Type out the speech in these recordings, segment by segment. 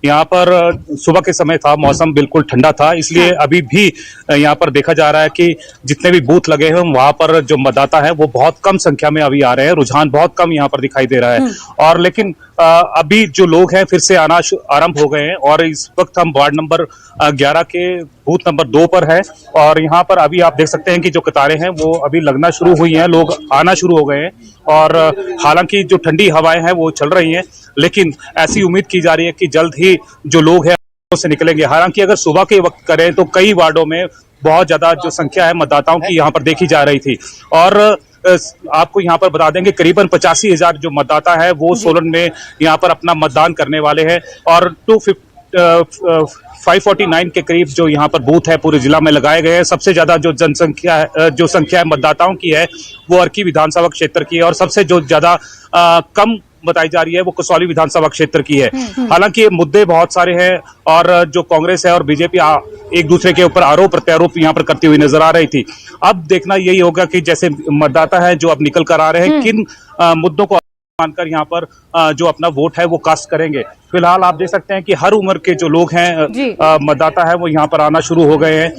यहाँ पर सुबह के समय था, मौसम बिल्कुल ठंडा था, इसलिए अभी भी यहाँ पर देखा जा रहा है कि जितने भी बूथ लगे हैं वहां पर जो मतदाता है वो बहुत कम संख्या में अभी आ रहे हैं। रुझान बहुत कम यहाँ पर दिखाई दे रहा है। और लेकिन अभी जो लोग हैं फिर से आना आरंभ हो गए हैं और इस वक्त हम वार्ड नंबर 11 के बूथ नंबर 2 पर है और यहाँ पर अभी आप देख सकते हैं कि जो कतारें हैं वो अभी लगना शुरू हुई हैं, लोग आना शुरू हो गए हैं। और हालांकि जो ठंडी हवाएं हैं वो चल रही हैं, लेकिन ऐसी उम्मीद की जा रही है कि जल्द ही जो लोग हैं से निकलेंगे। हालांकि अगर सुबह के वक्त करें तो कई वार्डों में बहुत ज्यादा जो संख्या है मतदाताओं की यहाँ पर देखी जा रही थी। और आपको यहाँ पर बता देंगे करीबन 85,000 जो मतदाता है वो सोलन में यहाँ पर अपना मतदान करने वाले हैं और 549 के करीब जो यहाँ पर बूथ है पूरे जिला में लगाए गए हैं। सबसे ज्यादा जो जनसंख्या है, जो संख्या है मतदाताओं की है वो अर्की विधानसभा क्षेत्र की है और सबसे जो ज्यादा कम बताई जा रही है वो कसौली विधानसभा क्षेत्र की है। हालांकि ये मुद्दे बहुत सारे हैं और जो कांग्रेस है और बीजेपी एक दूसरे के ऊपर आरोप प्रत्यारोप यहाँ पर करती हुई नजर आ रही थी। अब देखना यही होगा कि जैसे मतदाता है जो अब निकल कर आ रहे हैं किन मुद्दों को मानकर यहाँ पर जो अपना वोट है वो कास्ट करेंगे। फिलहाल आप देख सकते हैं कि हर उम्र के जो लोग हैं मतदाता है वो यहाँ पर आना शुरू हो गए हैं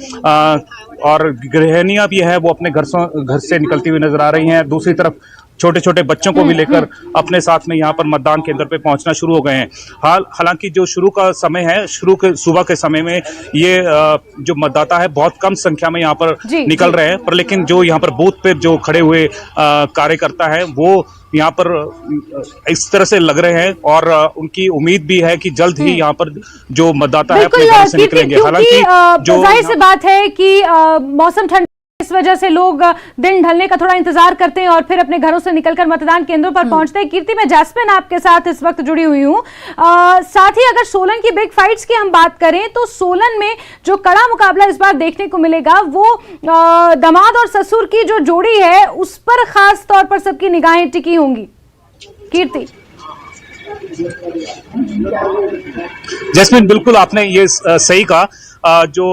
और गृहिणियां भी है वो अपने घर से निकलती हुई नजर आ रही हैं। दूसरी तरफ छोटे छोटे बच्चों को भी लेकर अपने साथ में यहाँ पर मतदान केंद्र पे पहुंचना शुरू हो गए हैं। हालांकि जो शुरू का समय है, सुबह के समय में ये जो मतदाता है बहुत कम संख्या में यहाँ पर निकल रहे हैं, पर लेकिन जो यहाँ पर बूथ पे जो खड़े हुए कार्यकर्ता है वो यहाँ पर इस तरह से लग रहे हैं और उनकी उम्मीद भी है कि जल्द ही यहाँ पर जो मतदाता है अपने घर से निकलेंगे। हालांकि जो जाहिर सी बात है कि मौसम ठंडा इस वजह से लोग दिन ढलने का थोड़ा इंतजार करते हैं और फिर अपने घरों से निकलकर मतदान केंद्रों पर पहुंचते हैं। कीर्ति, मैं जैस्मिन आपके साथ इस वक्त जुड़ी हुई हूं। साथ ही अगर सोलन की बिग फाइट्स की हम बात करें तो सोलन में जो कड़ा मुकाबला इस बार देखने को मिलेगा वो दामाद और ससुर की जो जोड़ी है उस पर खास तौर पर सबकी निगाहें टिकी होंगी। कीर्ति, जैस्मिन, बिल्कुल आपने ये सही कहा। जो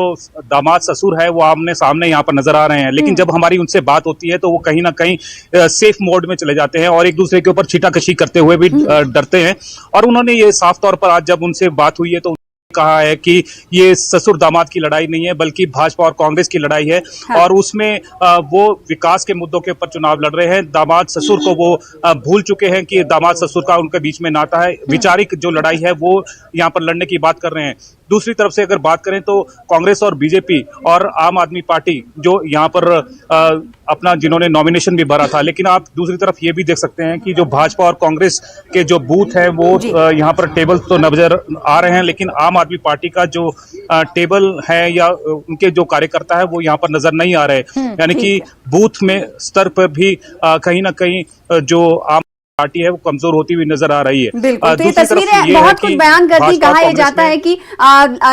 दामाद ससुर है वो आमने सामने यहाँ पर नजर आ रहे हैं, लेकिन जब हमारी उनसे बात होती है तो वो कहीं ना कहीं सेफ मोड में चले जाते हैं और एक दूसरे के ऊपर छीटाकशी करते हुए भी डरते हैं। और उन्होंने ये साफ तौर पर आज जब उनसे बात हुई है तो कहा है कि ये ससुर दामाद की लड़ाई नहीं है बल्कि भाजपा और कांग्रेस की लड़ाई है। और उसमें वो विकास के मुद्दों के ऊपर चुनाव लड़ रहे हैं। दामाद ससुर को वो भूल चुके हैं कि दामाद ससुर का उनके बीच में नाता है। वैचारिक जो लड़ाई है वो यहाँ पर लड़ने की बात कर रहे हैं। दूसरी तरफ से अगर बात करें तो कांग्रेस और बीजेपी और आम आदमी पार्टी जो यहाँ पर अपना जिन्होंने नॉमिनेशन भी भरा था, लेकिन आप दूसरी तरफ ये भी देख सकते हैं कि जो भाजपा और कांग्रेस के जो बूथ है वो यहाँ पर टेबल तो नजर आ रहे हैं, लेकिन आम आदमी पार्टी का जो टेबल है या उनके जो कार्यकर्ता है वो यहाँ पर नजर नहीं आ रहे। यानी कि बूथ में स्तर पर भी कहीं ना कहीं जो आम पार्टी है वो कमजोर होती हुई नजर आ रही है। बिल्कुल, तो ये तस्वीरें बहुत कुछ बयान करती। कहा यह जाता है कि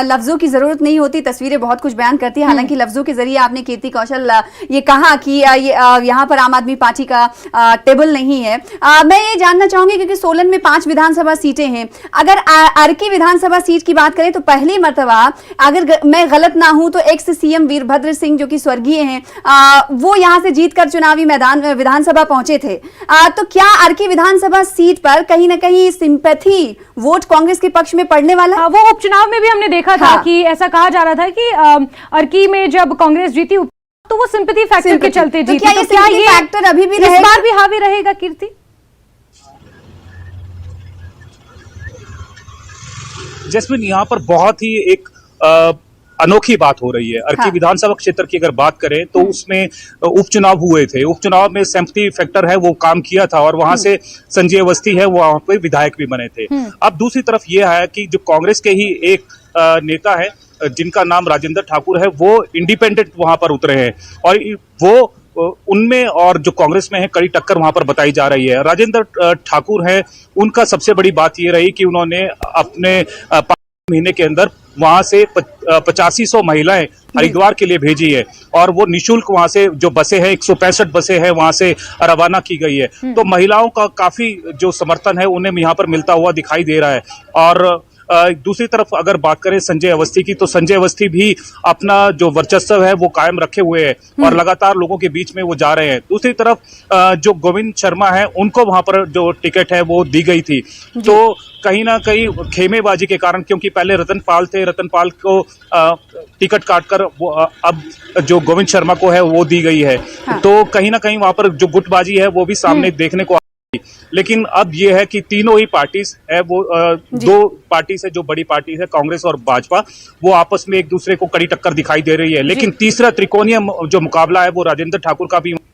लफ्जों की जरूरत नहीं होती, तस्वीरें बहुत कुछ बयान करती है। हालांकि लफ्जों के जरिए आपने कीर्ति कौशल ये कहा कि यहाँ पर आम आदमी पार्टी का टेबल नहीं है। मैं ये जानना चाहूंगी क्योंकि सोलन में 5 विधानसभा सीटें हैं। अगर अर्की विधानसभा सीट की बात करें तो पहली मर्तबा, अगर मैं गलत ना हूं तो एक्स सीएम वीरभद्र सिंह जो कि स्वर्गीय हैं वो यहाँ से जीतकर चुनावी मैदान विधानसभा पहुंचे थे। तो क्या अर्की विधानसभा सीट पर कहीं ना कहीं सिंपैथी वोट कांग्रेस के पक्ष में पड़ने वाला है? वो उपचुनाव में भी हमने देखा था कि ऐसा कहा जा रहा था कि अर्की में जब कांग्रेस जीती तो वो सिंपैथी फैक्टर के चलते जीती। तो क्या ये फैक्टर अभी भी इस बार भी हावी रहेगा? कीर्ति, जैस्मिन, यहाँ पर बहुत ही एक अनोखी बात हो रही है। अर्की विधानसभा क्षेत्र की अगर बात करें तो उसमें उपचुनाव हुए थे। उपचुनाव में सिंपैथी फैक्टर है वो काम किया था और वहां से संजय अवस्थी है वो वहां पे विधायक भी बने थे। अब दूसरी तरफ ये है कि जो कांग्रेस के ही एक नेता है जिनका नाम राजेंद्र ठाकुर है वो इंडिपेंडेंट वहां पर उतरे हैं और वो उनमें और जो कांग्रेस में है कड़ी टक्कर वहां पर बताई जा रही है। राजेंद्र ठाकुर है, उनका सबसे बड़ी बात ये रही कि उन्होंने अपने 5 महीने के अंदर वहां से 8500 महिलाएं हरिद्वार के लिए भेजी है और वो निशुल्क वहां से जो बसें हैं 165 बसें हैं वहां से रवाना की गई है। तो महिलाओं का काफी जो समर्थन है उन्हें यहाँ पर मिलता हुआ दिखाई दे रहा है। और दूसरी तरफ अगर बात करें संजय अवस्थी की, तो संजय अवस्थी भी अपना जो वर्चस्व है वो कायम रखे हुए हैं और लगातार लोगों के बीच में वो जा रहे हैं। दूसरी तरफ जो गोविंद शर्मा है उनको वहां पर जो टिकट है वो दी गई थी, तो कहीं ना कहीं खेमेबाजी के कारण, क्योंकि पहले रतनपाल थे, रतनपाल को टिकट काटकर वो अब जो गोविंद शर्मा को है वो दी गई है। हाँ। तो कहीं ना कहीं वहां पर जो गुटबाजी है वो भी सामने देखने को आई। लेकिन अब ये है कि तीनों ही पार्टीज है वो दो पार्टीज है जो बड़ी पार्टी है, कांग्रेस और भाजपा, वो आपस में एक दूसरे को कड़ी टक्कर दिखाई दे रही है। लेकिन तीसरा त्रिकोणीय जो मुकाबला है वो राजेंद्र ठाकुर का भी